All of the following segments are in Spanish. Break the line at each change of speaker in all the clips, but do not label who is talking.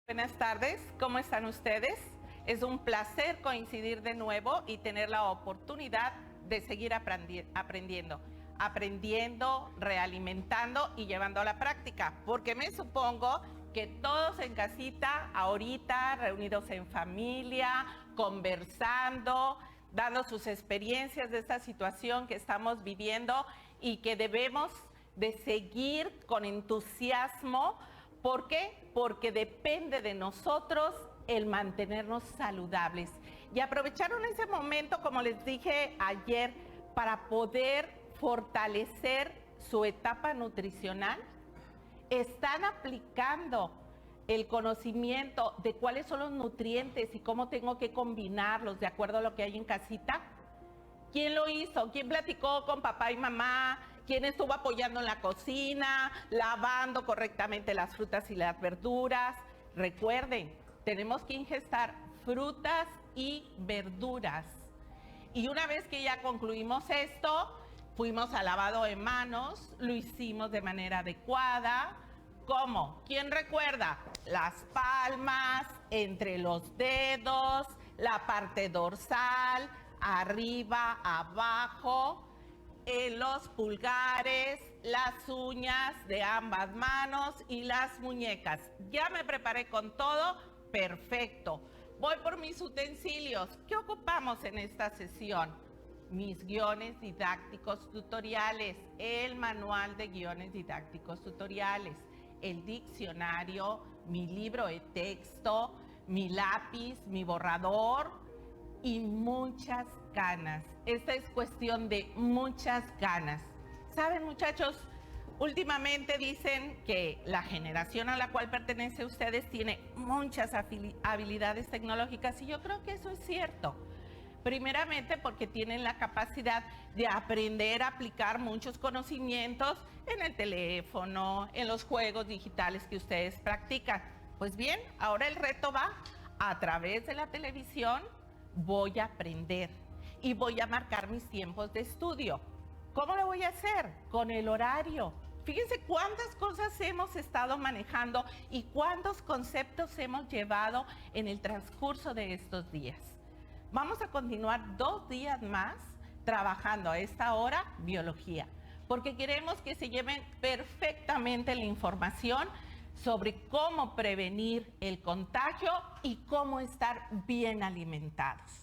Buenas tardes, ¿cómo están ustedes? Es un placer coincidir de nuevo y tener la oportunidad de seguir aprendiendo, realimentando y llevando a la práctica, porque me supongo que todos en casita, ahorita, reunidos en familia, conversando, dando sus experiencias de esta situación que estamos viviendo y que debemos de seguir con entusiasmo. ¿Por qué? Porque depende de nosotros el mantenernos saludables. Y aprovecharon ese momento, como les dije ayer, para poder fortalecer su etapa nutricional. Están aplicando el conocimiento de cuáles son los nutrientes y cómo tengo que combinarlos de acuerdo a lo que hay en casita. ¿Quién lo hizo? ¿Quién platicó con papá y mamá? ¿Quién estuvo apoyando en la cocina, lavando correctamente las frutas y las verduras? Recuerden, tenemos que ingestar frutas y verduras. Y una vez que ya concluimos esto, fuimos al lavado de manos, lo hicimos de manera adecuada. ¿Cómo? ¿Quién recuerda? Las palmas, entre los dedos, la parte dorsal, arriba, abajo, en los pulgares, las uñas de ambas manos y las muñecas. Ya me preparé con todo, perfecto. Voy por mis utensilios. ¿Qué ocupamos en esta sesión? Mis guiones didácticos tutoriales, el manual de guiones didácticos tutoriales, el diccionario, mi libro de texto, mi lápiz, mi borrador y muchas ganas. Esta es cuestión de muchas ganas. ¿Saben, muchachos? Últimamente dicen que la generación a la cual pertenece ustedes tiene muchas habilidades tecnológicas y yo creo que eso es cierto. Primeramente porque tienen la capacidad de aprender a aplicar muchos conocimientos en el teléfono, en los juegos digitales que ustedes practican. Pues bien, ahora el reto va a través de la televisión. Voy a aprender y voy a marcar mis tiempos de estudio. ¿Cómo lo voy a hacer? Con el horario. Fíjense cuántas cosas hemos estado manejando y cuántos conceptos hemos llevado en el transcurso de estos días. Vamos a continuar 2 días más trabajando a esta hora biología, porque queremos que se lleven perfectamente la información sobre cómo prevenir el contagio y cómo estar bien alimentados.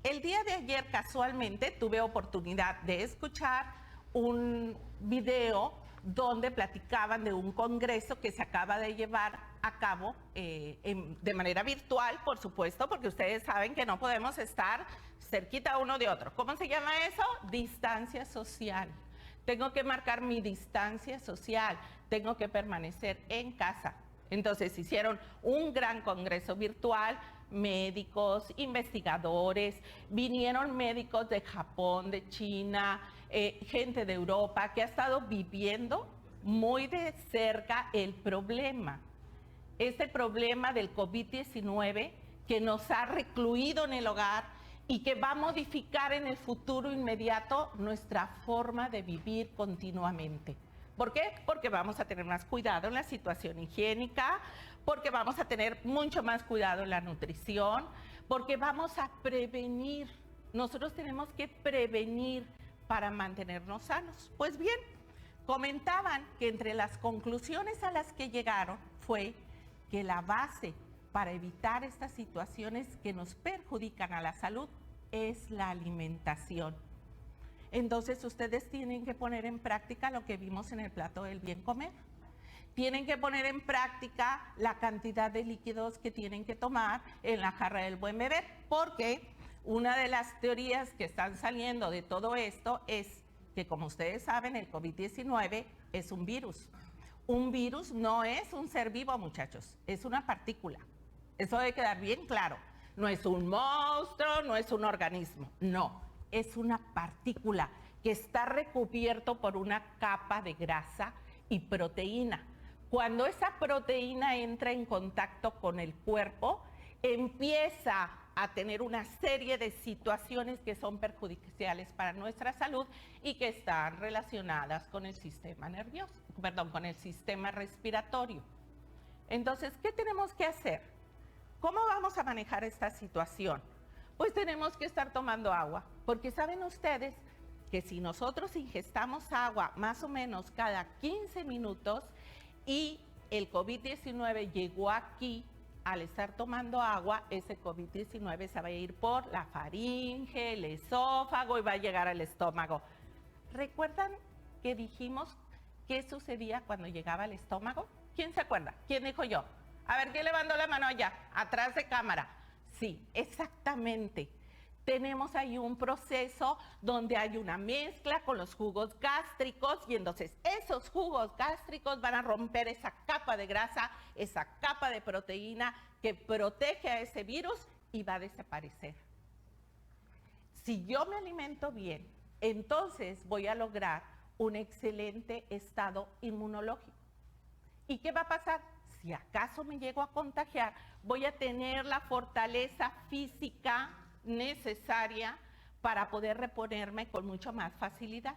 El día de ayer casualmente tuve oportunidad de escuchar un video donde platicaban de un congreso que se acaba de llevar a cabo de manera virtual, por supuesto, porque ustedes saben que no podemos estar cerquita uno de otro. ¿Cómo se llama eso? Distancia social. Tengo que marcar mi distancia social, tengo que permanecer en casa. Entonces hicieron un gran congreso virtual, médicos, investigadores, vinieron médicos de Japón, de China, gente de Europa que ha estado viviendo muy de cerca el problema. Este problema del COVID-19 que nos ha recluido en el hogar y que va a modificar en el futuro inmediato nuestra forma de vivir continuamente. ¿Por qué? Porque vamos a tener más cuidado en la situación higiénica, porque vamos a tener mucho más cuidado en la nutrición, porque vamos a prevenir. Nosotros tenemos que prevenir para mantenernos sanos. Pues bien, comentaban que entre las conclusiones a las que llegaron fue que la base para evitar estas situaciones que nos perjudican a la salud es la alimentación. Entonces ustedes tienen que poner en práctica lo que vimos en el plato del bien comer. Tienen que poner en práctica la cantidad de líquidos que tienen que tomar en la jarra del buen beber, porque una de las teorías que están saliendo de todo esto es que, como ustedes saben, el COVID-19 es un virus. Un virus no es un ser vivo, muchachos, es una partícula. Eso debe quedar bien claro. No es un monstruo, no es un organismo, no. Es una partícula que está recubierto por una capa de grasa y proteína. Cuando esa proteína entra en contacto con el cuerpo, empieza a tener una serie de situaciones que son perjudiciales para nuestra salud y que están relacionadas con el sistema nervioso, con el sistema respiratorio. Entonces, ¿qué tenemos que hacer? ¿Cómo vamos a manejar esta situación? Pues tenemos que estar tomando agua, porque saben ustedes que si nosotros ingestamos agua más o menos cada 15 minutos y el COVID-19 llegó aquí, al estar tomando agua, ese COVID-19 se va a ir por la faringe, el esófago y va a llegar al estómago. ¿Recuerdan que dijimos qué sucedía cuando llegaba al estómago? ¿Quién se acuerda? ¿Quién dijo yo? A ver, ¿quién levantó la mano allá? Atrás de cámara. Sí, exactamente. Tenemos ahí un proceso donde hay una mezcla con los jugos gástricos y entonces esos jugos gástricos van a romper esa capa de grasa, esa capa de proteína que protege a ese virus y va a desaparecer. Si yo me alimento bien, entonces voy a lograr un excelente estado inmunológico. ¿Y qué va a pasar? Si acaso me llego a contagiar, voy a tener la fortaleza física necesaria para poder reponerme con mucho más facilidad,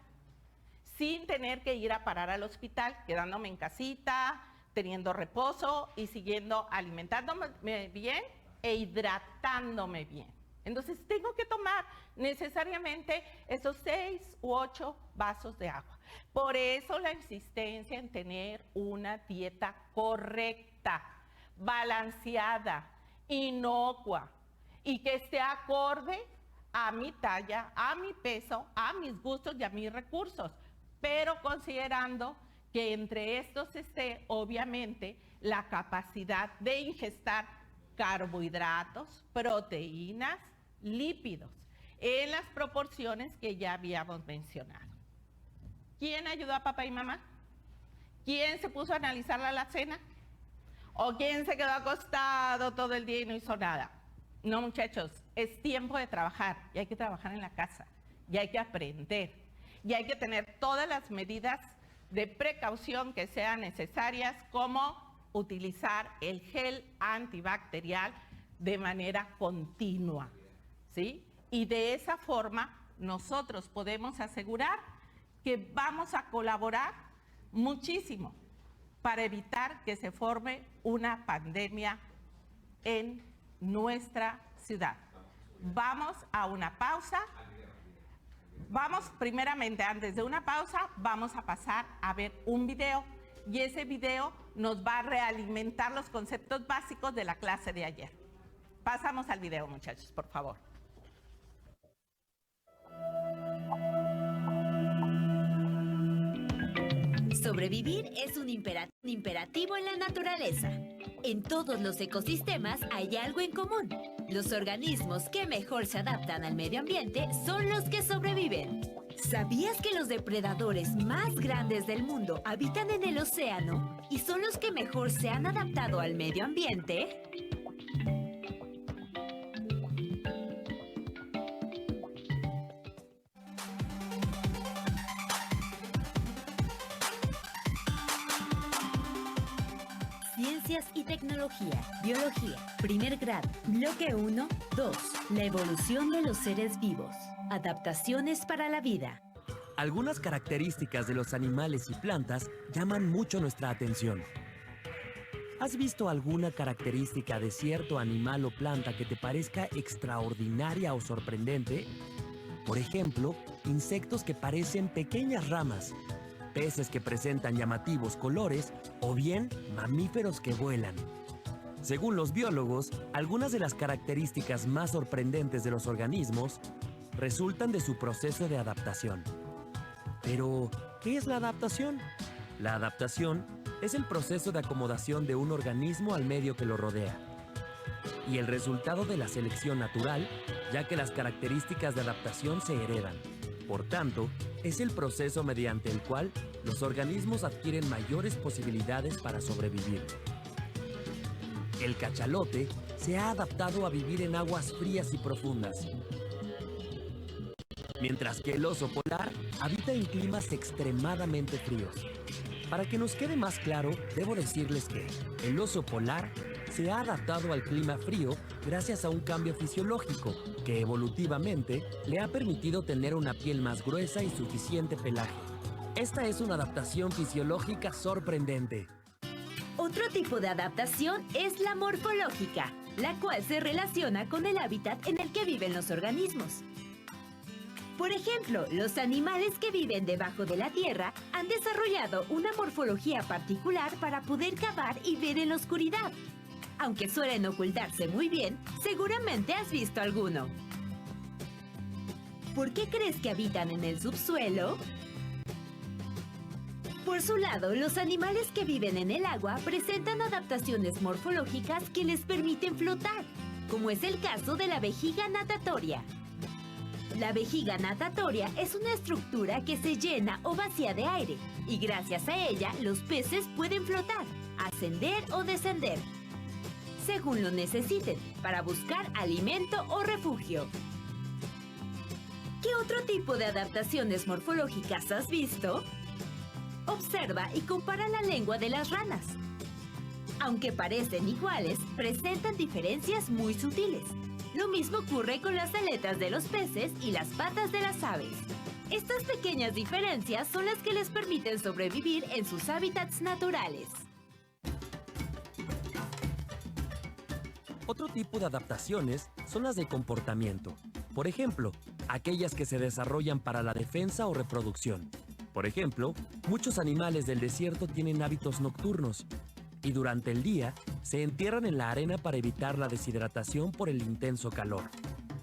sin tener que ir a parar al hospital, quedándome en casita, teniendo reposo y siguiendo alimentándome bien e hidratándome bien. Entonces tengo que tomar necesariamente esos 6 u 8 vasos de agua. Por eso la insistencia en tener una dieta correcta, balanceada, inocua y que esté acorde a mi talla, a mi peso, a mis gustos y a mis recursos, pero considerando que entre estos esté obviamente la capacidad de ingestar carbohidratos, proteínas, lípidos, en las proporciones que ya habíamos mencionado. ¿Quién ayudó a papá y mamá? ¿Quién se puso a analizar la alacena? ¿O quién se quedó acostado todo el día y no hizo nada? No, muchachos, es tiempo de trabajar y hay que trabajar en la casa y hay que aprender y hay que tener todas las medidas de precaución que sean necesarias, como utilizar el gel antibacterial de manera continua, ¿sí? Y de esa forma nosotros podemos asegurar que vamos a colaborar muchísimo para evitar que se forme una pandemia en nuestra ciudad. Vamos a una pausa. Vamos primeramente, antes de una pausa, vamos a pasar a ver un video y ese video nos va a realimentar los conceptos básicos de la clase de ayer. Pasamos al video, muchachos, por favor.
Sobrevivir es un imperativo en la naturaleza. En todos los ecosistemas hay algo en común. Los organismos que mejor se adaptan al medio ambiente son los que sobreviven. ¿Sabías que los depredadores más grandes del mundo habitan en el océano y son los que mejor se han adaptado al medio ambiente? Ciencias y tecnología, biología, primer grado, bloque 1, 2, la evolución de los seres vivos, adaptaciones para la vida.
Algunas características de los animales y plantas llaman mucho nuestra atención. ¿Has visto alguna característica de cierto animal o planta que te parezca extraordinaria o sorprendente? Por ejemplo, insectos que parecen pequeñas ramas, peces que presentan llamativos colores o bien mamíferos que vuelan. Según los biólogos, algunas de las características más sorprendentes de los organismos resultan de su proceso de adaptación. Pero, ¿qué es la adaptación? La adaptación es el proceso de acomodación de un organismo al medio que lo rodea y el resultado de la selección natural, ya que las características de adaptación se heredan. Por tanto, es el proceso mediante el cual los organismos adquieren mayores posibilidades para sobrevivir. El cachalote se ha adaptado a vivir en aguas frías y profundas, mientras que el oso polar habita en climas extremadamente fríos. Para que nos quede más claro, debo decirles que el oso polar se ha adaptado al clima frío gracias a un cambio fisiológico que evolutivamente le ha permitido tener una piel más gruesa y suficiente pelaje. Esta es una adaptación fisiológica sorprendente.
Otro tipo de adaptación es la morfológica, la cual se relaciona con el hábitat en el que viven los organismos. Por ejemplo, los animales que viven debajo de la tierra han desarrollado una morfología particular para poder cavar y ver en la oscuridad. Aunque suelen ocultarse muy bien, seguramente has visto alguno. ¿Por qué crees que habitan en el subsuelo? Por su lado, los animales que viven en el agua presentan adaptaciones morfológicas que les permiten flotar, como es el caso de la vejiga natatoria. La vejiga natatoria es una estructura que se llena o vacía de aire, y gracias a ella los peces pueden flotar, ascender o descender, según lo necesiten, para buscar alimento o refugio. ¿Qué otro tipo de adaptaciones morfológicas has visto? Observa y compara la lengua de las ranas. Aunque parecen iguales, presentan diferencias muy sutiles. Lo mismo ocurre con las aletas de los peces y las patas de las aves. Estas pequeñas diferencias son las que les permiten sobrevivir en sus hábitats naturales.
Otro tipo de adaptaciones son las de comportamiento. Por ejemplo, aquellas que se desarrollan para la defensa o reproducción. Por ejemplo, muchos animales del desierto tienen hábitos nocturnos y durante el día se entierran en la arena para evitar la deshidratación por el intenso calor.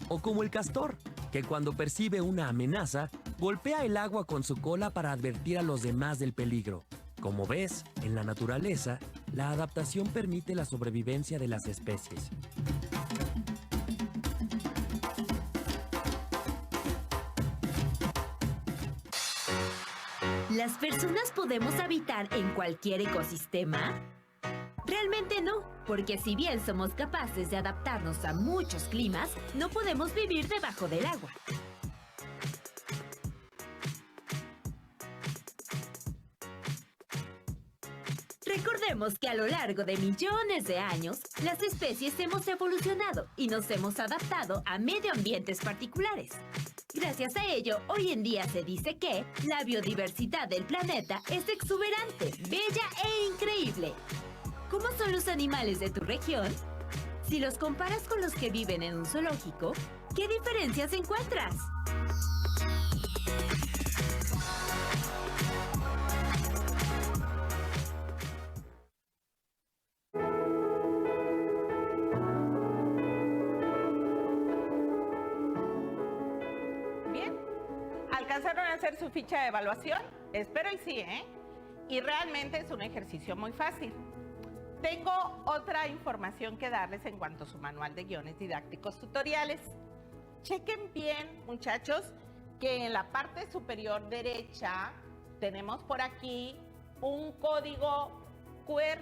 O como el castor, que cuando percibe una amenaza, golpea el agua con su cola para advertir a los demás del peligro. Como ves, en la naturaleza, la adaptación permite la sobrevivencia de las especies.
¿Las personas podemos habitar en cualquier ecosistema? Realmente no, porque si bien somos capaces de adaptarnos a muchos climas, no podemos vivir debajo del agua. Recordemos que a lo largo de millones de años, las especies hemos evolucionado y nos hemos adaptado a medio ambientes particulares. Gracias a ello, hoy en día se dice que la biodiversidad del planeta es exuberante, bella e increíble. ¿Cómo son los animales de tu región? Si los comparas con los que viven en un zoológico, ¿qué diferencias encuentras?
Bien, ¿alcanzaron a hacer su ficha de evaluación? Espero y sí, ¿eh? Y realmente es un ejercicio muy fácil. Tengo otra información que darles en cuanto a su manual de guiones didácticos tutoriales. Chequen bien, muchachos, que en la parte superior derecha tenemos por aquí un código QR.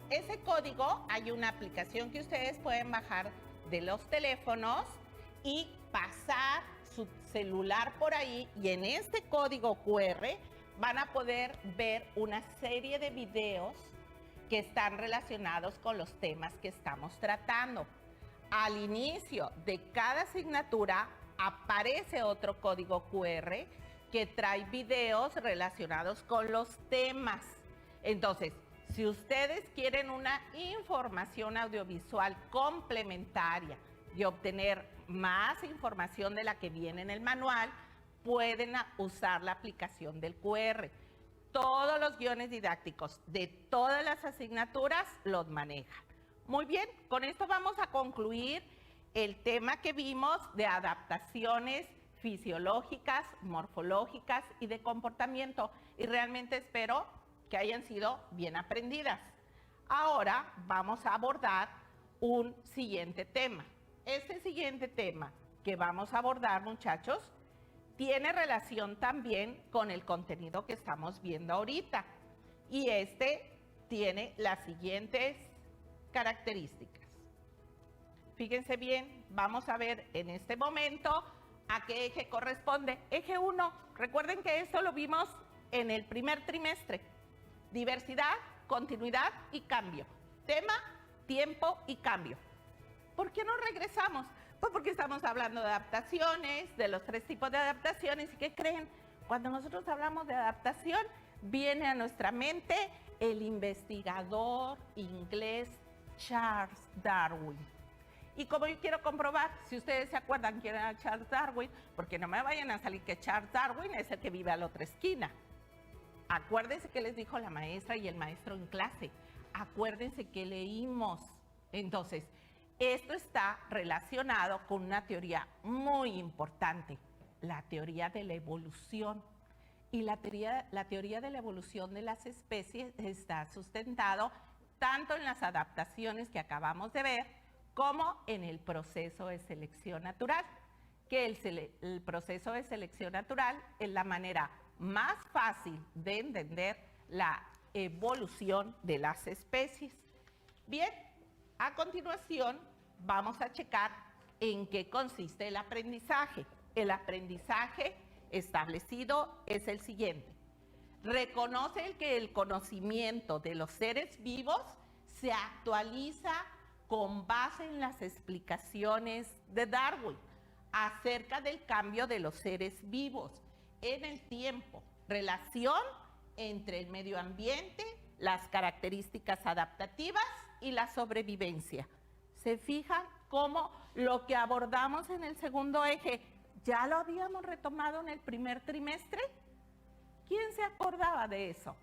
Ese código, hay una aplicación que ustedes pueden bajar de los teléfonos y pasar su celular por ahí, y en este código QR van a poder ver una serie de videos que están relacionados con los temas que estamos tratando. Al inicio de cada asignatura aparece otro código QR que trae videos relacionados con los temas. Entonces, si ustedes quieren una información audiovisual complementaria y obtener más información de la que viene en el manual, pueden usar la aplicación del QR. Todos los guiones didácticos de todas las asignaturas los manejan. Muy bien, con esto vamos a concluir el tema que vimos de adaptaciones fisiológicas, morfológicas y de comportamiento. Y realmente espero que hayan sido bien aprendidas. Ahora vamos a abordar un siguiente tema. Este siguiente tema que vamos a abordar, muchachos, tiene relación también con el contenido que estamos viendo ahorita. Y este tiene las siguientes características. Fíjense bien, vamos a ver en este momento a qué eje corresponde. Eje 1, recuerden que esto lo vimos en el primer trimestre. Diversidad, continuidad y cambio. Tema, tiempo y cambio. ¿Por qué no regresamos? Pues porque estamos hablando de adaptaciones, de los 3 tipos de adaptaciones. ¿Y qué creen? Cuando nosotros hablamos de adaptación, viene a nuestra mente el investigador inglés Charles Darwin. Y como yo quiero comprobar, si ustedes se acuerdan quién era Charles Darwin, porque no me vayan a salir que Charles Darwin es el que vive a la otra esquina. Acuérdense que les dijo la maestra y el maestro en clase. Acuérdense que leímos. Entonces, esto está relacionado con una teoría muy importante, la teoría de la evolución. Y la teoría de la evolución de las especies está sustentado tanto en las adaptaciones que acabamos de ver, como en el proceso de selección natural, que el proceso de selección natural es la manera más fácil de entender la evolución de las especies. Bien, a continuación vamos a checar en qué consiste el aprendizaje. El aprendizaje establecido es el siguiente. Reconoce que el conocimiento de los seres vivos se actualiza con base en las explicaciones de Darwin acerca del cambio de los seres vivos en el tiempo, relación entre el medio ambiente, las características adaptativas y la sobrevivencia. ¿Se fijan cómo lo que abordamos en el segundo eje ya lo habíamos retomado en el primer trimestre? ¿Quién se acordaba de eso?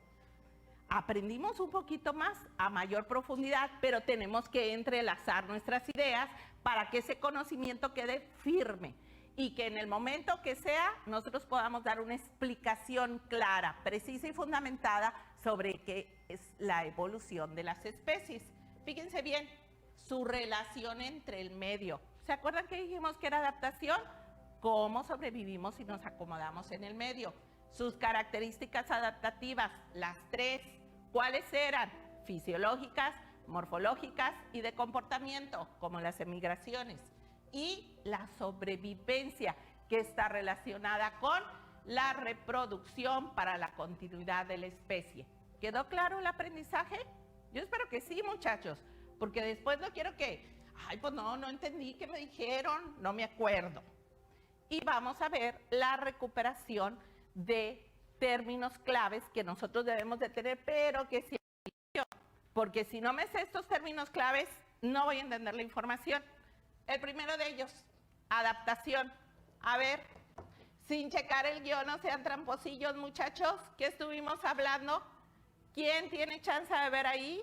Aprendimos un poquito más a mayor profundidad, pero tenemos que entrelazar nuestras ideas para que ese conocimiento quede firme y que en el momento que sea nosotros podamos dar una explicación clara, precisa y fundamentada sobre qué es la evolución de las especies. Fíjense bien, su relación entre el medio. ¿Se acuerdan que dijimos que era adaptación? ¿Cómo sobrevivimos si nos acomodamos en el medio? Sus características adaptativas, las tres. ¿Cuáles eran? Fisiológicas, morfológicas y de comportamiento, como las emigraciones. Y la sobrevivencia, que está relacionada con la reproducción para la continuidad de la especie. ¿Quedó claro el aprendizaje? Yo espero que sí, muchachos, porque después no quiero que, pues no entendí qué me dijeron, no me acuerdo. Y vamos a ver la recuperación de términos claves que nosotros debemos de tener, pero que sí, porque si no me sé estos términos claves, no voy a entender la información. El primero de ellos, adaptación. A ver, sin checar el guión, no sean tramposillos, muchachos, ¿qué estuvimos hablando? ¿Quién tiene chance de ver ahí?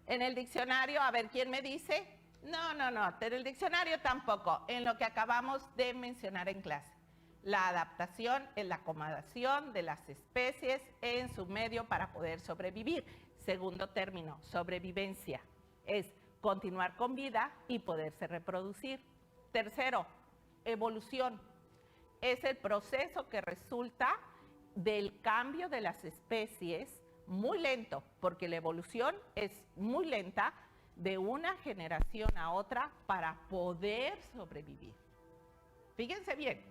En el diccionario, a ver, ¿quién me dice? No, en el diccionario tampoco, en lo que acabamos de mencionar en clase. La adaptación es la acomodación de las especies en su medio para poder sobrevivir. Segundo término, sobrevivencia, es continuar con vida y poderse reproducir. Tercero, evolución, es el proceso que resulta del cambio de las especies, muy lento, porque la evolución es muy lenta, de una generación a otra para poder sobrevivir. Fíjense bien.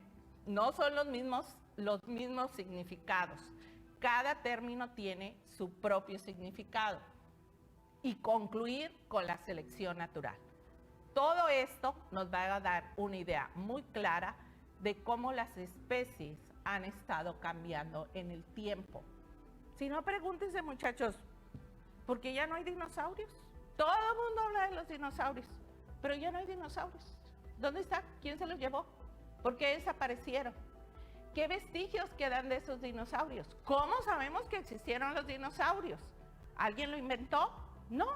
No son los mismos significados. Cada término tiene su propio significado. Y concluir con la selección natural. Todo esto nos va a dar una idea muy clara de cómo las especies han estado cambiando en el tiempo. Si no, pregúntense, muchachos, ¿por qué ya no hay dinosaurios? Todo el mundo habla de los dinosaurios, pero ya no hay dinosaurios. ¿Dónde están? ¿Quién se los llevó? ¿Por qué desaparecieron? ¿Qué vestigios quedan de esos dinosaurios? ¿Cómo sabemos que existieron los dinosaurios? ¿Alguien lo inventó? No,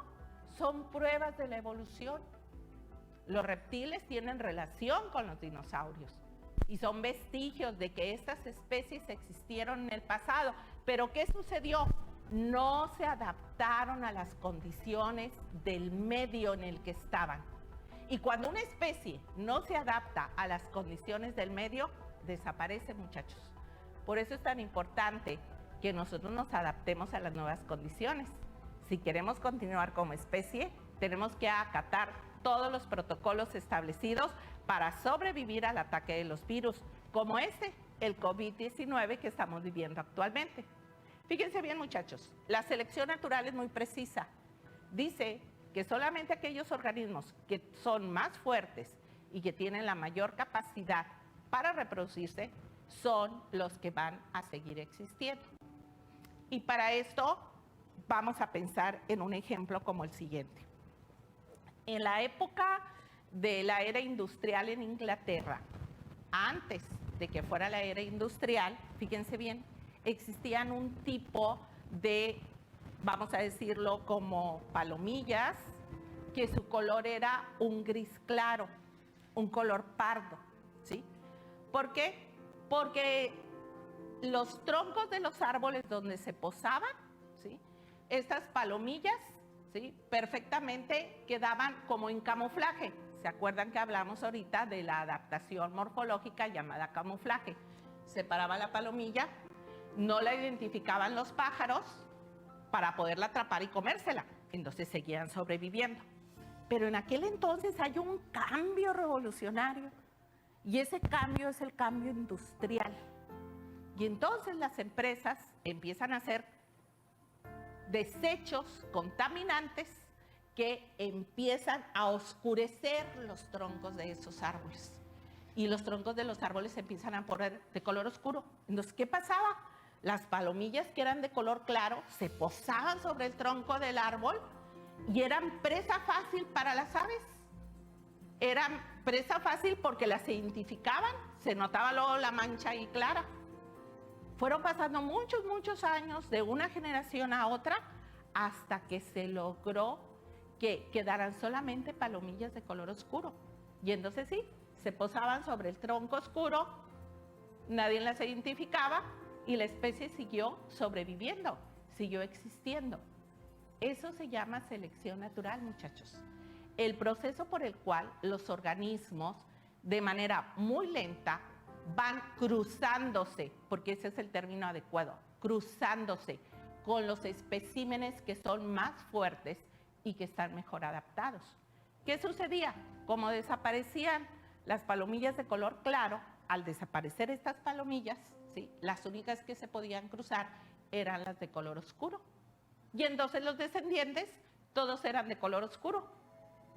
son pruebas de la evolución. Los reptiles tienen relación con los dinosaurios y son vestigios de que estas especies existieron en el pasado. ¿Pero qué sucedió? No se adaptaron a las condiciones del medio en el que estaban. Y cuando una especie no se adapta a las condiciones del medio, desaparece, muchachos. Por eso es tan importante que nosotros nos adaptemos a las nuevas condiciones. Si queremos continuar como especie, tenemos que acatar todos los protocolos establecidos para sobrevivir al ataque de los virus, como el COVID-19 que estamos viviendo actualmente. Fíjense bien, muchachos, la selección natural es muy precisa. Dice que solamente aquellos organismos que son más fuertes y que tienen la mayor capacidad para reproducirse son los que van a seguir existiendo. Y para esto vamos a pensar en un ejemplo como el siguiente. En la época de la era industrial en Inglaterra, antes de que fuera la era industrial, fíjense bien, existían un tipo de, vamos a decirlo como palomillas, que su color era un gris claro, un color pardo, ¿sí? ¿Por qué? Porque los troncos de los árboles donde se posaban, ¿sí?, estas palomillas, ¿sí?, perfectamente quedaban como en camuflaje. ¿Se acuerdan que hablamos ahorita de la adaptación morfológica llamada camuflaje? Se paraba la palomilla, no la identificaban los pájaros para poderla atrapar y comérsela, entonces seguían sobreviviendo. Pero en aquel entonces hay un cambio revolucionario y ese cambio es el cambio industrial. Y entonces las empresas empiezan a hacer desechos contaminantes que empiezan a oscurecer los troncos de esos árboles. Y los troncos de los árboles se empiezan a poner de color oscuro. Entonces, ¿qué pasaba? Las palomillas que eran de color claro se posaban sobre el tronco del árbol y eran presa fácil para las aves. Eran presa fácil porque las identificaban, se notaba luego la mancha ahí clara. Fueron pasando muchos años de una generación a otra hasta que se logró que quedaran solamente palomillas de color oscuro. Y entonces sí, se posaban sobre el tronco oscuro, nadie las identificaba y la especie siguió sobreviviendo, siguió existiendo. Eso se llama selección natural, muchachos. El proceso por el cual los organismos, de manera muy lenta, van cruzándose, porque ese es el término adecuado, cruzándose con los especímenes que son más fuertes y que están mejor adaptados. ¿Qué sucedía? Como desaparecían las palomillas de color claro, al desaparecer estas palomillas, ¿sí?, las únicas que se podían cruzar eran las de color oscuro. Y entonces los descendientes, todos eran de color oscuro.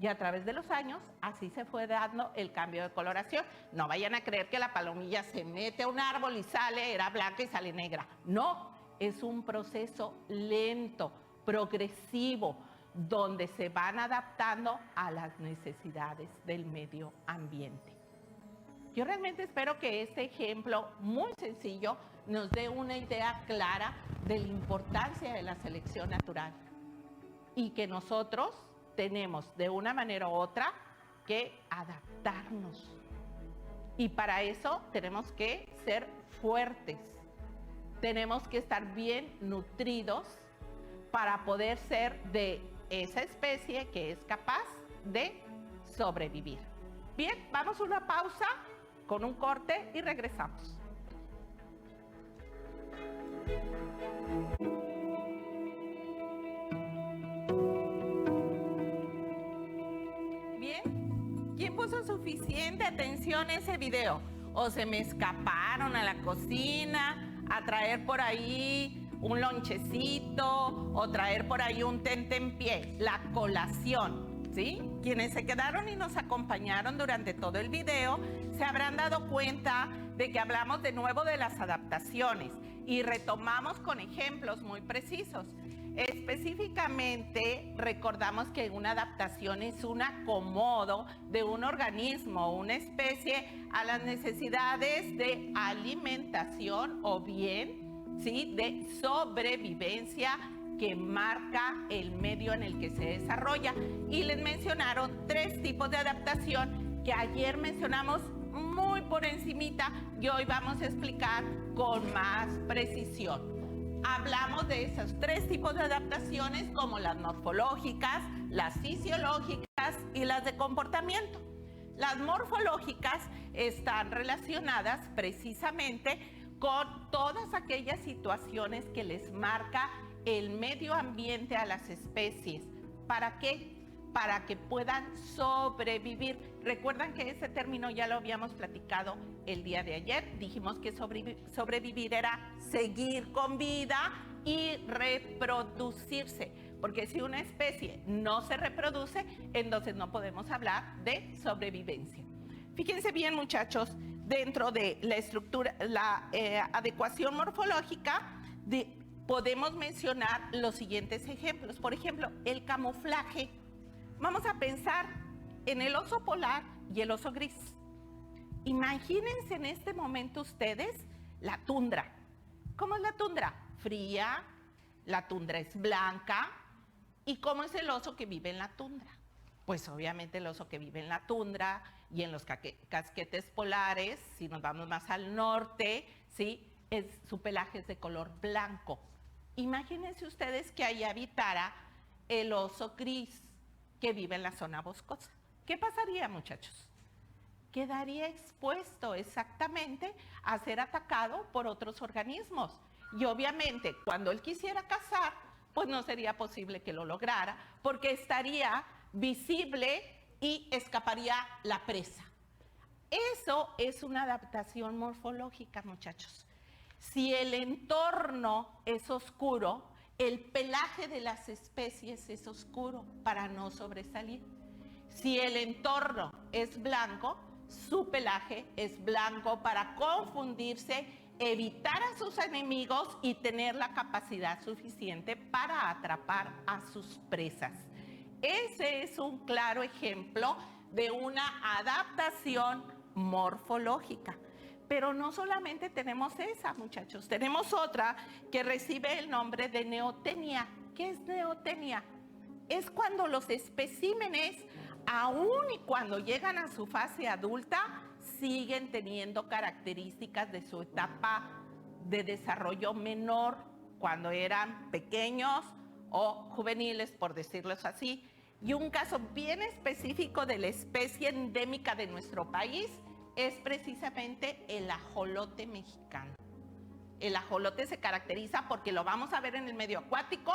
Y a través de los años, así se fue dando el cambio de coloración. No vayan a creer que la palomilla se mete a un árbol y sale, era blanca y sale negra. No, es un proceso lento, progresivo, donde se van adaptando a las necesidades del medio ambiente. Yo realmente espero que este ejemplo muy sencillo nos dé una idea clara de la importancia de la selección natural y que nosotros tenemos de una manera u otra que adaptarnos. Y para eso tenemos que ser fuertes, tenemos que estar bien nutridos para poder ser de esa especie que es capaz de sobrevivir. Bien, vamos a una pausa con un corte y regresamos. Bien, ¿quién puso suficiente atención a ese video? ¿O se me escaparon a la cocina a traer por ahí un lonchecito o traer por ahí un tentempié? La colación, ¿sí? Quienes se quedaron y nos acompañaron durante todo el video se habrán dado cuenta de que hablamos de nuevo de las adaptaciones y retomamos con ejemplos muy precisos. Específicamente recordamos que una adaptación es un acomodo de un organismo o una especie a las necesidades de alimentación o bien, ¿sí?, de sobrevivencia que marca el medio en el que se desarrolla. Y les mencionaron 3 tipos de adaptación que ayer mencionamos muy por encimita y hoy vamos a explicar con más precisión. Hablamos de esos 3 tipos de adaptaciones como las morfológicas, las fisiológicas y las de comportamiento. Las morfológicas están relacionadas precisamente con todas aquellas situaciones que les marca el medio ambiente a las especies. ¿Para qué? Para que puedan sobrevivir. Recuerdan que ese término ya lo habíamos platicado el día de ayer. Dijimos que sobrevivir era seguir con vida y reproducirse. Porque si una especie no se reproduce, entonces no podemos hablar de sobrevivencia. Fíjense bien, muchachos, dentro de la estructura, la adecuación morfológica, podemos mencionar los siguientes ejemplos. Por ejemplo, el camuflaje. Vamos a pensar en el oso polar y el oso gris. Imagínense en este momento ustedes la tundra. ¿Cómo es la tundra? Fría, la tundra es blanca. ¿Y cómo es el oso que vive en la tundra? Pues obviamente el oso que vive en la tundra y en los casquetes polares, si nos vamos más al norte, ¿sí? Su pelaje es de color blanco. Imagínense ustedes que ahí habitara el oso gris que vive en la zona boscosa. ¿Qué pasaría, muchachos? Quedaría expuesto exactamente a ser atacado por otros organismos. Y obviamente cuando él quisiera cazar, pues no sería posible que lo lograra, porque estaría visible y escaparía la presa. Eso es una adaptación morfológica, muchachos. Si el entorno es oscuro, el pelaje de las especies es oscuro para no sobresalir. Si el entorno es blanco, su pelaje es blanco para confundirse, evitar a sus enemigos y tener la capacidad suficiente para atrapar a sus presas. Ese es un claro ejemplo de una adaptación morfológica. Pero no solamente tenemos esa, muchachos, tenemos otra que recibe el nombre de neotenia. ¿Qué es neotenia? Es cuando los especímenes, aun y cuando llegan a su fase adulta, siguen teniendo características de su etapa de desarrollo menor, cuando eran pequeños o juveniles, por decirlos así. Y un caso bien específico de la especie endémica de nuestro país es precisamente el ajolote mexicano. El ajolote se caracteriza porque lo vamos a ver en el medio acuático,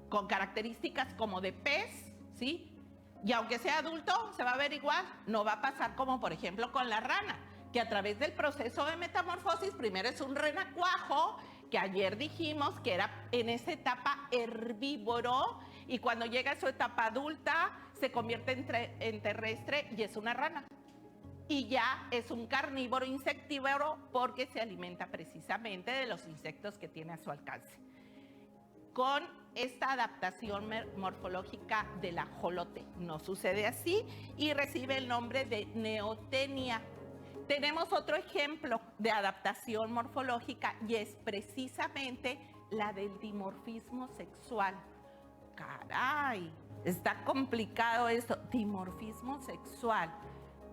con características como de pez, ¿sí? Y aunque sea adulto, se va a ver igual. No va a pasar como, por ejemplo, con la rana, que a través del proceso de metamorfosis, primero es un renacuajo, que ayer dijimos que era en esa etapa herbívoro, y cuando llega a su etapa adulta, se convierte en terrestre y es una rana. Y ya es un carnívoro insectívoro porque se alimenta precisamente de los insectos que tiene a su alcance. Con esta adaptación morfológica del ajolote no sucede así y recibe el nombre de neotenia. Tenemos otro ejemplo de adaptación morfológica y es precisamente la del dimorfismo sexual. ¡Caray! Está complicado esto. Dimorfismo sexual.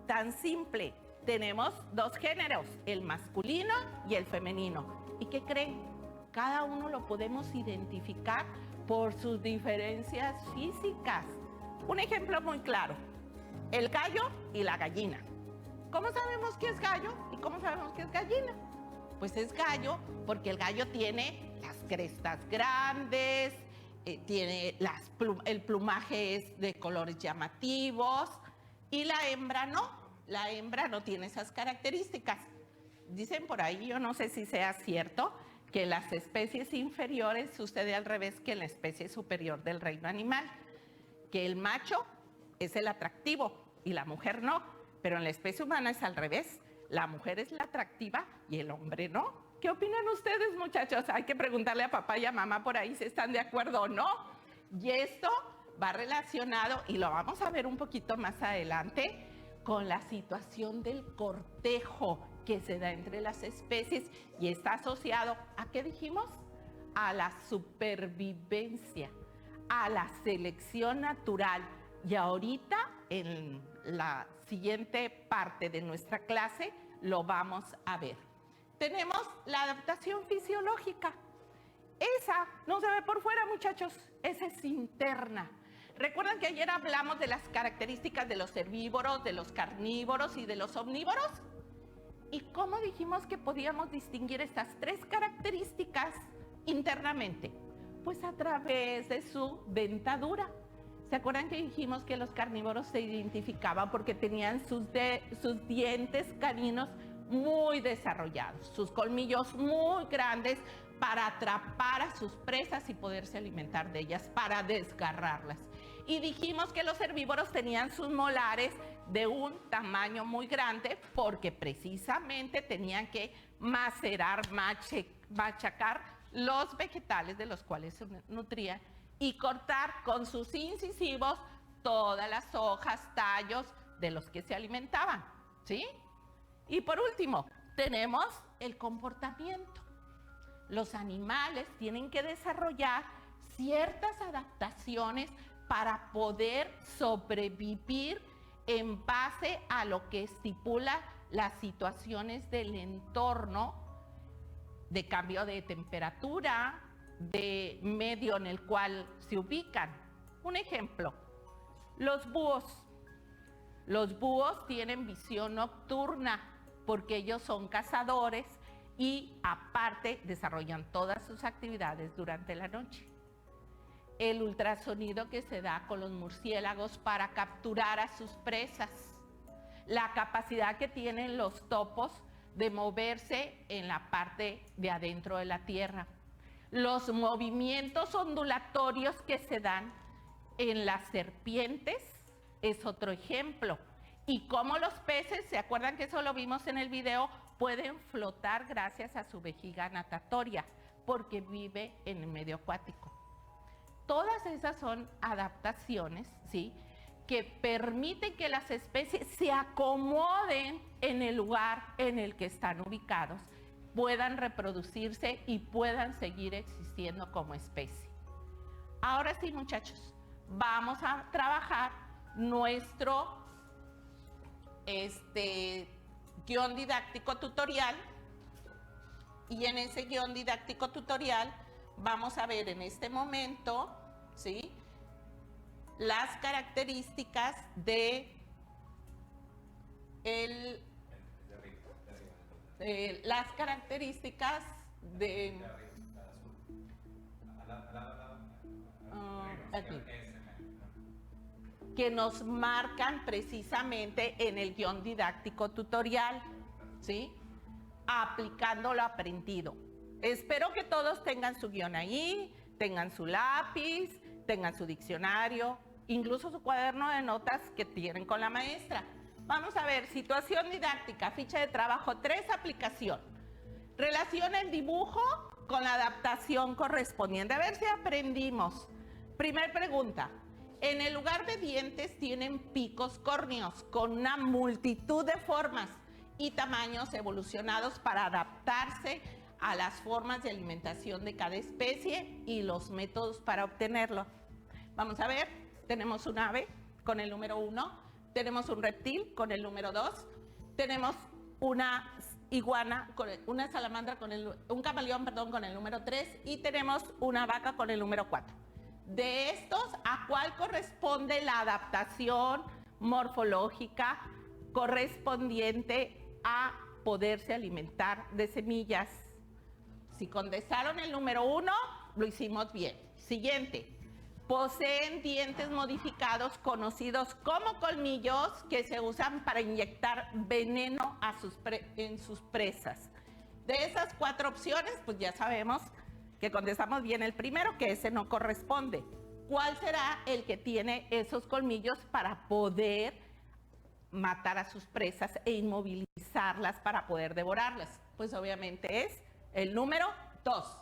Tan simple. Tenemos dos géneros, el masculino y el femenino. ¿Y qué creen? Cada uno lo podemos identificar por sus diferencias físicas. Un ejemplo muy claro, el gallo y la gallina. ¿Cómo sabemos que es gallo y cómo sabemos que es gallina? Pues es gallo porque el gallo tiene las crestas grandes, el plumaje es de colores llamativos y la hembra no. La hembra no tiene esas características. Dicen por ahí, yo no sé si sea cierto, que en las especies inferiores sucede al revés que en la especie superior del reino animal, que el macho es el atractivo y la mujer no, pero en la especie humana es al revés, la mujer es la atractiva y el hombre no. ¿Qué opinan ustedes, muchachos? Hay que preguntarle a papá y a mamá por ahí si están de acuerdo o no. Y esto va relacionado, y lo vamos a ver un poquito más adelante, con la situación del cortejo que se da entre las especies y está asociado ¿a qué dijimos? A la supervivencia, a la selección natural. Y ahorita en la siguiente parte de nuestra clase lo vamos a ver. Tenemos la adaptación fisiológica. Esa no se ve por fuera, muchachos, esa es interna. ¿Recuerdan que ayer hablamos de las características de los herbívoros, de los carnívoros y de los omnívoros? ¿Y cómo dijimos que podíamos distinguir estas tres características internamente? Pues a través de su dentadura. ¿Se acuerdan que dijimos que los carnívoros se identificaban porque tenían sus dientes caninos muy desarrollados, sus colmillos muy grandes para atrapar a sus presas y poderse alimentar de ellas, para desgarrarlas? Y dijimos que los herbívoros tenían sus molares de un tamaño muy grande porque precisamente tenían que macerar, machacar los vegetales de los cuales se nutrían y cortar con sus incisivos todas las hojas, tallos de los que se alimentaban, ¿sí? Y por último, tenemos el comportamiento. Los animales tienen que desarrollar ciertas adaptaciones para poder sobrevivir en base a lo que estipula las situaciones del entorno, de cambio de temperatura, de medio en el cual se ubican. Un ejemplo, los búhos. Los búhos tienen visión nocturna porque ellos son cazadores y aparte desarrollan todas sus actividades durante la noche. El ultrasonido que se da con los murciélagos para capturar a sus presas. La capacidad que tienen los topos de moverse en la parte de adentro de la tierra. Los movimientos ondulatorios que se dan en las serpientes es otro ejemplo. Y cómo los peces, ¿se acuerdan que eso lo vimos en el video? Pueden flotar gracias a su vejiga natatoria, porque vive en el medio acuático. Todas esas son adaptaciones, ¿sí?, que permiten que las especies se acomoden en el lugar en el que están ubicados, puedan reproducirse y puedan seguir existiendo como especie. Ahora sí, muchachos, vamos a trabajar nuestro guión didáctico tutorial, y en ese guión didáctico tutorial vamos a ver en este momento, ¿sí?, las características de las características de aquí, que nos marcan precisamente en el guión didáctico tutorial, ¿sí?, aplicando lo aprendido. Espero que todos tengan su guión ahí, tengan su lápiz, tengan su diccionario, incluso su cuaderno de notas que tienen con la maestra. Vamos a ver, situación didáctica, ficha de trabajo 3, aplicación. Relaciona el dibujo con la adaptación correspondiente. A ver si aprendimos. Primer pregunta. En el lugar de dientes tienen picos córneos con una multitud de formas y tamaños evolucionados para adaptarse a las formas de alimentación de cada especie y los métodos para obtenerlo. Vamos a ver, tenemos un ave con el número 1, tenemos un reptil con el número 2, tenemos una iguana, una salamandra un camaleón, perdón, con el número 3 y tenemos una vaca con el número 4. De estos, ¿a cuál corresponde la adaptación morfológica correspondiente a poderse alimentar de semillas? Si contestaron el número 1, lo hicimos bien. Siguiente. Poseen dientes modificados conocidos como colmillos que se usan para inyectar veneno en sus presas. De esas 4 opciones, pues ya sabemos que contestamos bien el primero, que ese no corresponde. ¿Cuál será el que tiene esos colmillos para poder matar a sus presas e inmovilizarlas para poder devorarlas? Pues obviamente es el número 2.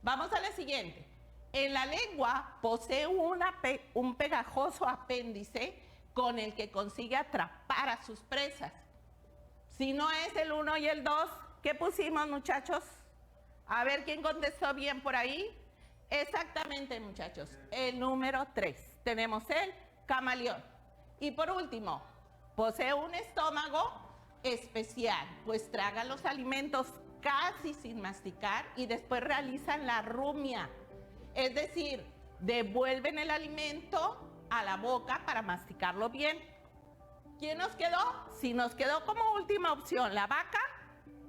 Vamos a la siguiente. En la lengua posee un pegajoso apéndice con el que consigue atrapar a sus presas. Si no es el 1 y el 2, ¿qué pusimos, muchachos? A ver quién contestó bien por ahí. Exactamente, muchachos, el número 3. Tenemos el camaleón. Y por último, posee un estómago especial, pues traga los alimentos casi sin masticar y después realizan la rumia. Es decir, devuelven el alimento a la boca para masticarlo bien. ¿Quién nos quedó? Si nos quedó como última opción la vaca,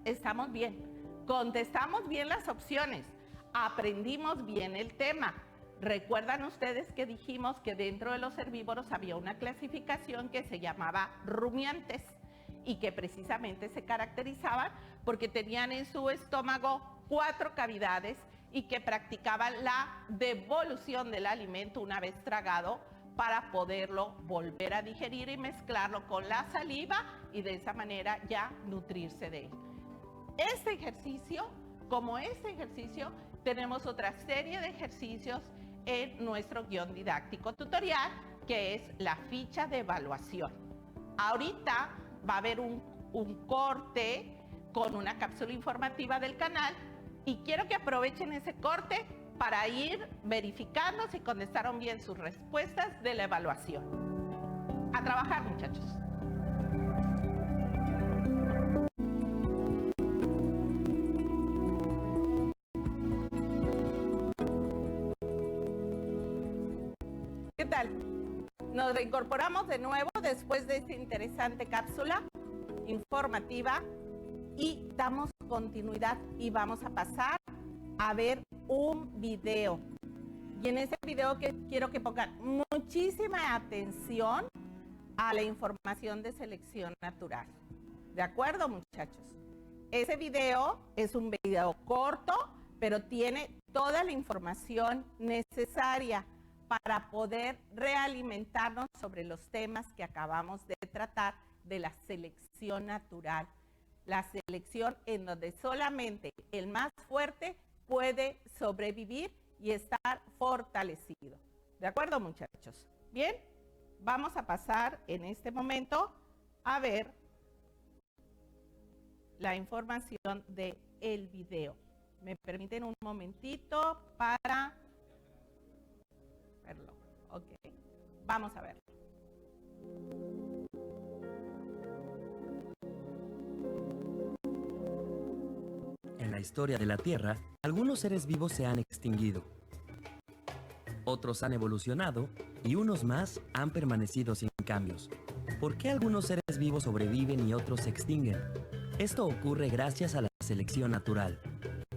estamos bien. Contestamos bien las opciones. Aprendimos bien el tema. ¿Recuerdan ustedes que dijimos que dentro de los herbívoros había una clasificación que se llamaba rumiantes y que precisamente se caracterizaban porque tenían en su estómago 4 cavidades y que practicaban la devolución del alimento una vez tragado para poderlo volver a digerir y mezclarlo con la saliva y de esa manera ya nutrirse de él? Este ejercicio, como este ejercicio, tenemos otra serie de ejercicios en nuestro guión didáctico tutorial, que es la ficha de evaluación. Ahorita va a haber un corte con una cápsula informativa del canal y quiero que aprovechen ese corte para ir verificando si contestaron bien sus respuestas de la evaluación. A trabajar, muchachos. ¿Qué tal? Nos reincorporamos de nuevo después de esta interesante cápsula informativa y damos continuidad y vamos a pasar a ver un video. Y en ese video quiero que pongan muchísima atención a la información de selección natural. ¿De acuerdo, muchachos? Ese video es un video corto, pero tiene toda la información necesaria para poder realimentarnos sobre los temas que acabamos de tratar de la selección natural. La selección en donde solamente el más fuerte puede sobrevivir y estar fortalecido. ¿De acuerdo, muchachos? Bien, vamos a pasar en este momento a ver la información del video. ¿Me permiten un momentito para verlo? Ok, vamos a verlo.
En la historia de la Tierra, algunos seres vivos se han extinguido. Otros han evolucionado y unos más han permanecido sin cambios. ¿Por qué algunos seres vivos sobreviven y otros se extinguen? Esto ocurre gracias a la selección natural.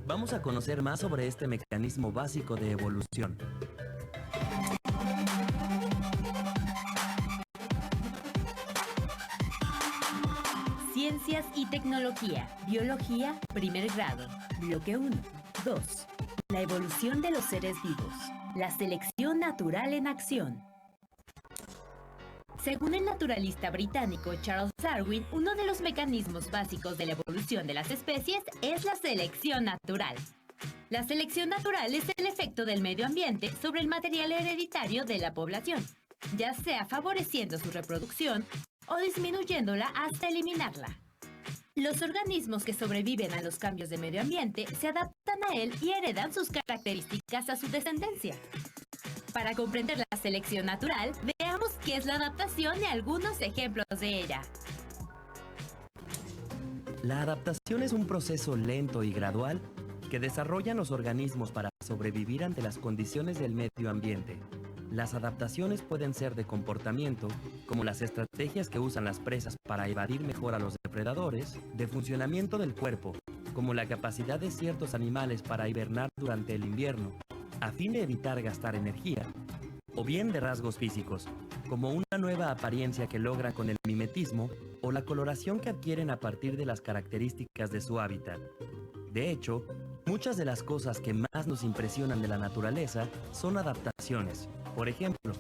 Vamos a conocer más sobre este mecanismo básico de evolución.
Ciencias y tecnología, biología, primer grado, bloque 1. 2. La evolución de los seres vivos, la selección natural en acción. Según el naturalista británico Charles Darwin, uno de los mecanismos básicos de la evolución de las especies es la selección natural. La selección natural es el efecto del medio ambiente sobre el material hereditario de la población, ya sea favoreciendo su reproducción o disminuyéndola hasta eliminarla. Los organismos que sobreviven a los cambios de medio ambiente se adaptan a él y heredan sus características a su descendencia. Para comprender la selección natural, veamos qué es la adaptación y algunos ejemplos de ella.
La adaptación es un proceso lento y gradual que desarrollan los organismos para sobrevivir ante las condiciones del medio ambiente. Las adaptaciones pueden ser de comportamiento, como las estrategias que usan las presas para evadir mejor a los depredadores, de funcionamiento del cuerpo, como la capacidad de ciertos animales para hibernar durante el invierno, a fin de evitar gastar energía, o bien de rasgos físicos, como una nueva apariencia que logra con el mimetismo o la coloración que adquieren a partir de las características de su hábitat. De hecho, muchas de las cosas que más nos impresionan de la naturaleza son adaptaciones. Por ejemplo,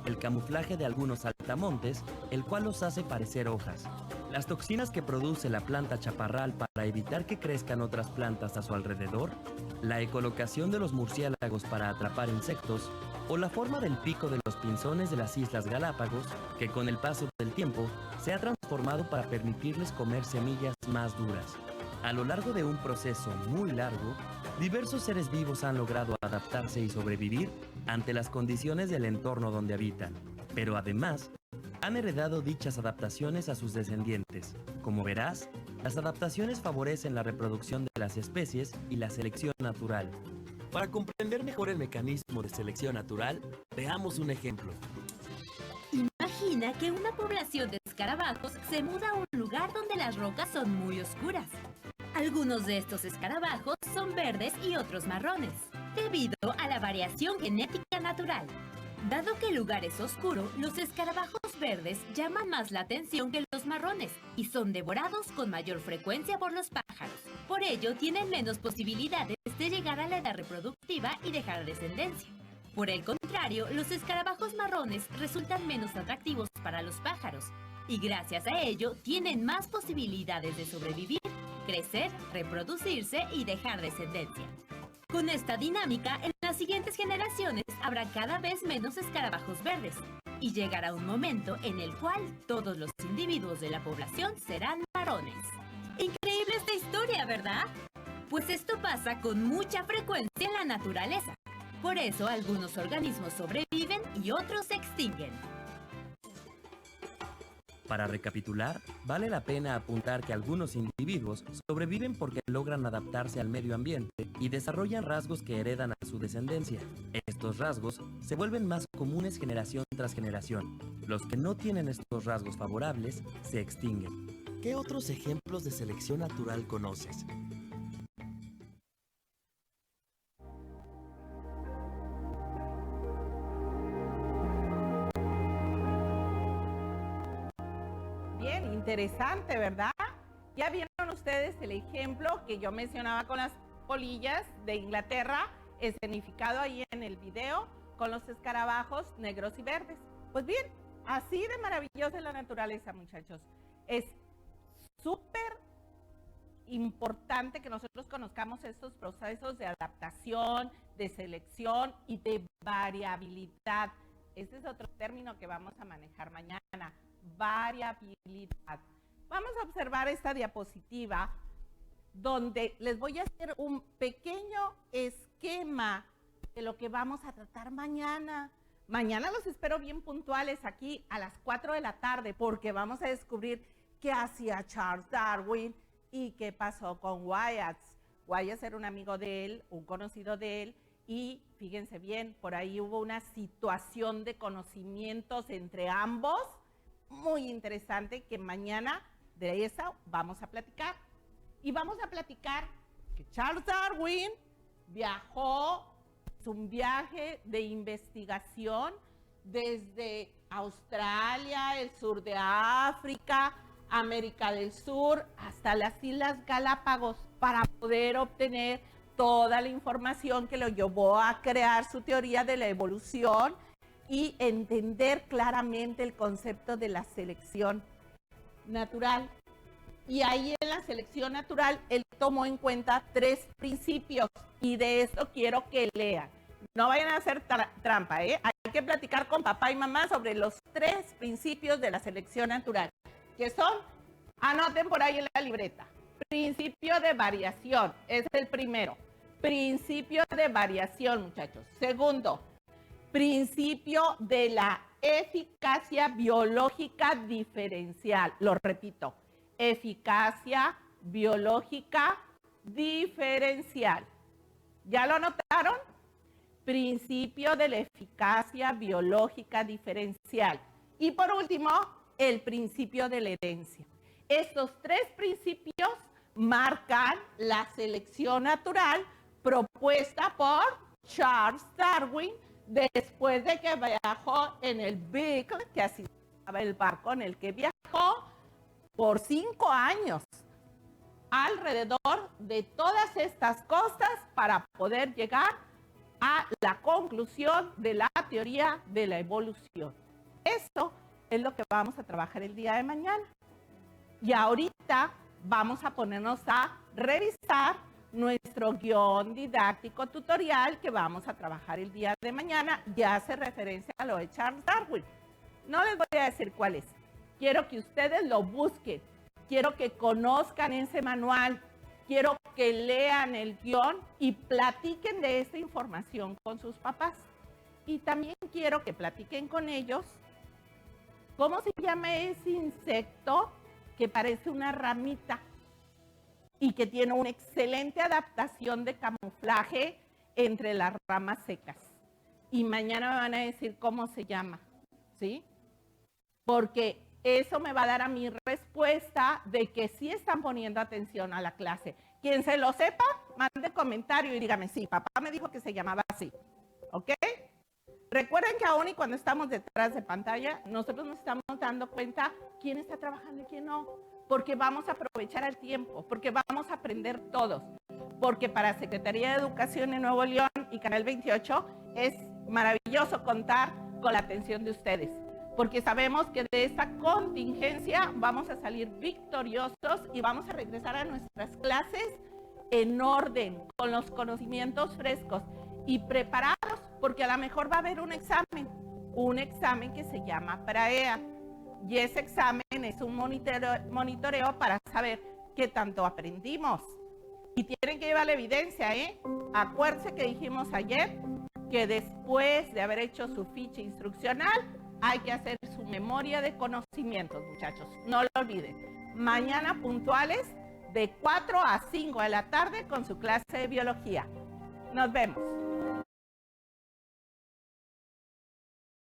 el camuflaje de algunos saltamontes, el cual los hace parecer hojas. Las toxinas que produce la planta chaparral para evitar que crezcan otras plantas a su alrededor, la ecolocación de los murciélagos para atrapar insectos, o la forma del pico de los pinzones de las Islas Galápagos, que con el paso del tiempo se ha transformado para permitirles comer semillas más duras. A lo largo de un proceso muy largo, diversos seres vivos han logrado adaptarse y sobrevivir ante las condiciones del entorno donde habitan, pero además han heredado dichas adaptaciones a sus descendientes. Como verás, las adaptaciones favorecen la reproducción de las especies y la selección natural. Para comprender mejor el mecanismo de selección natural, veamos un ejemplo.
Imagina que una población de escarabajos se muda a un lugar donde las rocas son muy oscuras. Algunos de estos escarabajos son verdes y otros marrones, debido a la variación genética natural. Dado que el lugar es oscuro, los escarabajos verdes llaman más la atención que los marrones y son devorados con mayor frecuencia por los pájaros. Por ello, tienen menos posibilidades de llegar a la edad reproductiva y dejar descendencia. Por el contrario, los escarabajos marrones resultan menos atractivos para los pájaros y gracias a ello tienen más posibilidades de sobrevivir, crecer, reproducirse y dejar descendencia. Con esta dinámica, en las siguientes generaciones habrá cada vez menos escarabajos verdes y llegará un momento en el cual todos los individuos de la población serán varones. Increíble esta historia, ¿verdad? Pues esto pasa con mucha frecuencia en la naturaleza. Por eso algunos organismos sobreviven y otros se extinguen.
Para recapitular, vale la pena apuntar que algunos individuos sobreviven porque logran adaptarse al medio ambiente y desarrollan rasgos que heredan a su descendencia. Estos rasgos se vuelven más comunes generación tras generación. Los que no tienen estos rasgos favorables se extinguen.
¿Qué otros ejemplos de selección natural conoces?
Bien, interesante, ¿verdad? Ya vieron ustedes el ejemplo que yo mencionaba con las polillas de Inglaterra, escenificado ahí en el video, con los escarabajos negros y verdes. Pues bien, así de maravillosa es la naturaleza, muchachos. Es súper importante que nosotros conozcamos estos procesos de adaptación, de selección y de variabilidad. Este es otro término que vamos a manejar mañana, variabilidad. Vamos a observar esta diapositiva donde les voy a hacer un pequeño esquema de lo que vamos a tratar mañana. Mañana los espero bien puntuales aquí a las 4 de la tarde porque vamos a descubrir qué hacía Charles Darwin y qué pasó con Wyatt. Wyatt era un amigo de él, un conocido de él, y fíjense bien, por ahí hubo una situación de conocimientos entre ambos, muy interesante, que mañana de eso vamos a platicar. Y vamos a platicar que Charles Darwin viajó, es un viaje de investigación desde Australia, el sur de África, América del Sur, hasta las Islas Galápagos, para poder obtener toda la información que lo llevó a crear su teoría de la evolución y entender claramente el concepto de la selección natural. Y ahí en la selección natural, él tomó en cuenta 3 principios, y de esto quiero que lean. No vayan a hacer trampa, ¿eh? Hay que platicar con papá y mamá sobre los 3 principios de la selección natural, que son, anoten por ahí en la libreta, principio de variación, es el primero. Principio de variación, muchachos. Segundo, principio de la eficacia biológica diferencial. Lo repito, eficacia biológica diferencial. ¿Ya lo notaron? Principio de la eficacia biológica diferencial. Y por último, el principio de la herencia. Estos 3 principios marcan la selección natural propuesta por Charles Darwin después de que viajó en el Beagle, que así se llamaba el barco en el que viajó por 5 años alrededor de todas estas costas para poder llegar a la conclusión de la teoría de la evolución. Esto es lo que vamos a trabajar el día de mañana. Y ahorita vamos a ponernos a revisar nuestro guión didáctico tutorial que vamos a trabajar el día de mañana. Ya hace referencia a lo de Charles Darwin. No les voy a decir cuál es. Quiero que ustedes lo busquen. Quiero que conozcan ese manual. Quiero que lean el guión y platiquen de esta información con sus papás. Y también quiero que platiquen con ellos cómo se llama ese insecto que parece una ramita y que tiene una excelente adaptación de camuflaje entre las ramas secas. Y mañana me van a decir cómo se llama, ¿sí? Porque eso me va a dar a mi respuesta de que sí están poniendo atención a la clase. Quien se lo sepa, mande comentario y dígame, sí, papá me dijo que se llamaba así, ¿ok? Recuerden que aún y cuando estamos detrás de pantalla, nosotros nos estamos dando cuenta quién está trabajando y quién no, porque vamos a aprovechar el tiempo, porque vamos a aprender todos, porque para Secretaría de Educación en Nuevo León y Canal 28 es maravilloso contar con la atención de ustedes, porque sabemos que de esta contingencia vamos a salir victoriosos y vamos a regresar a nuestras clases en orden, con los conocimientos frescos y preparados, porque a lo mejor va a haber un examen que se llama PRAEA. Y ese examen es un monitoreo para saber qué tanto aprendimos. Y tienen que llevar la evidencia, ¿eh? Acuérdense que dijimos ayer que después de haber hecho su ficha instruccional, hay que hacer su memoria de conocimientos, muchachos. No lo olviden. Mañana puntuales de 4 a 5 de la tarde con su clase de biología. Nos vemos.